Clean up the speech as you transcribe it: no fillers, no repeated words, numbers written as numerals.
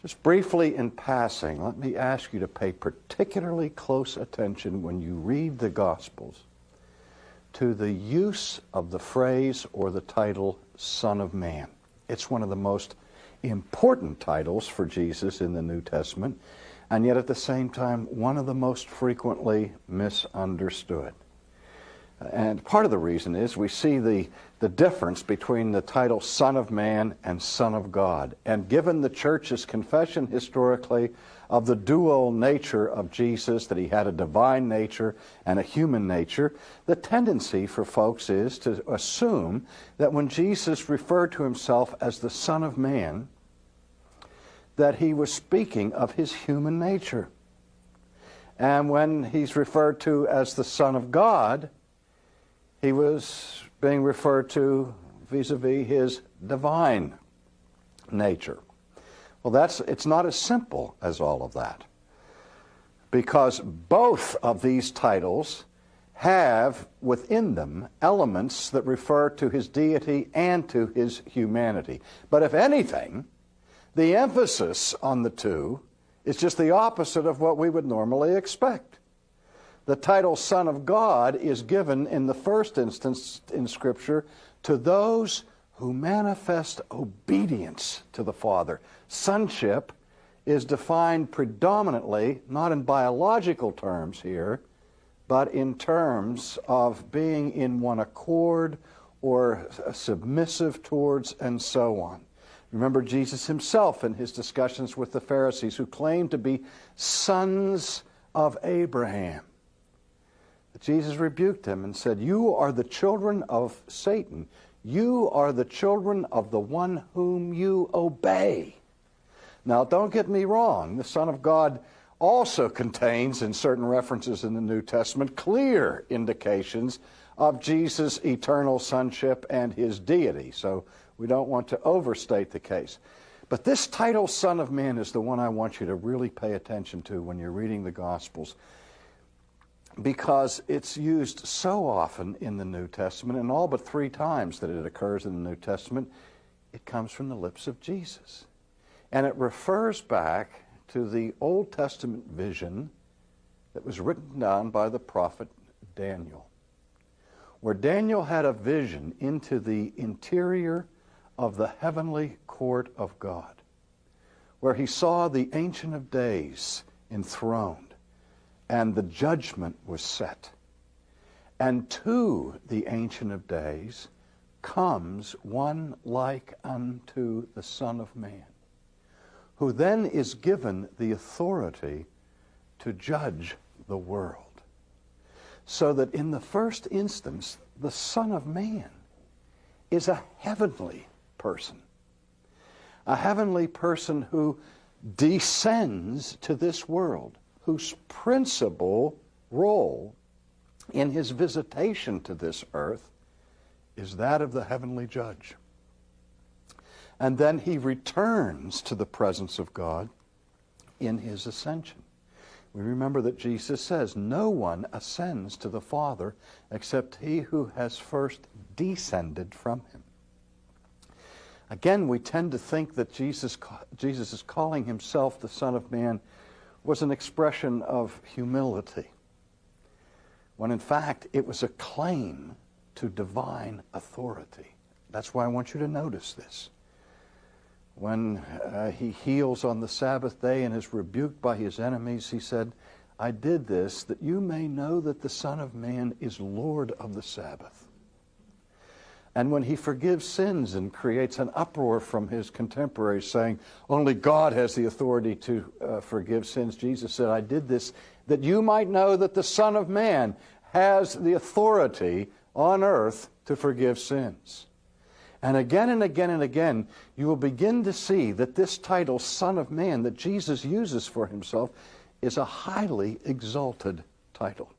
Just briefly in passing, let me ask you to pay particularly close attention when you read the Gospels to the use of the phrase or the title Son of Man. It's one of the most important titles for Jesus in the New Testament, and yet at the same time, one of the most frequently misunderstood. And part of the reason is we see the difference between the title Son of Man and Son of God. And given the church's confession historically of the dual nature of Jesus, that he had a divine nature and a human nature, the tendency for folks is to assume that when Jesus referred to himself as the Son of Man, that he was speaking of his human nature. And when he's referred to as the Son of God, he was being referred to vis-a-vis his divine nature. Well, it's not as simple as all of that, because both of these titles have within them elements that refer to his deity and to his humanity. But if anything, the emphasis on the two is just the opposite of what we would normally expect. The title Son of God is given in the first instance in Scripture to those who manifest obedience to the Father. Sonship is defined predominantly, not in biological terms here, but in terms of being in one accord or submissive towards and so on. Remember Jesus himself in his discussions with the Pharisees who claimed to be sons of Abraham. Jesus rebuked them and said, "You are the children of Satan. You are the children of the one whom you obey." Now, don't get me wrong. The Son of God also contains, in certain references in the New Testament, clear indications of Jesus' eternal sonship and his deity. So we don't want to overstate the case. But this title, Son of Man, is the one I want you to really pay attention to when you're reading the Gospels, because it's used so often in the New Testament, and all but 3 times that it occurs in the New Testament, it comes from the lips of Jesus. And it refers back to the Old Testament vision that was written down by the prophet Daniel, where Daniel had a vision into the interior of the heavenly court of God, where he saw the Ancient of Days enthroned, and the judgment was set. And to the Ancient of Days comes one like unto the Son of Man, who then is given the authority to judge the world. So that in the first instance, the Son of Man is a heavenly person. A heavenly person who descends to this world, whose principal role in his visitation to this earth is that of the heavenly judge. And then he returns to the presence of God in his ascension. We remember that Jesus says, "No one ascends to the Father except he who has first descended from him." Again, we tend to think that Jesus is calling himself the Son of Man was an expression of humility, when in fact it was a claim to divine authority. That's why I want you to notice this. When he heals on the Sabbath day and is rebuked by his enemies, he said, "I did this that you may know that the Son of Man is Lord of the Sabbath." And when he forgives sins and creates an uproar from his contemporaries saying, "Only God has the authority to forgive sins," Jesus said, "I did this that you might know that the Son of Man has the authority on earth to forgive sins." And again and again and again, you will begin to see that this title, Son of Man, that Jesus uses for himself, is a highly exalted title.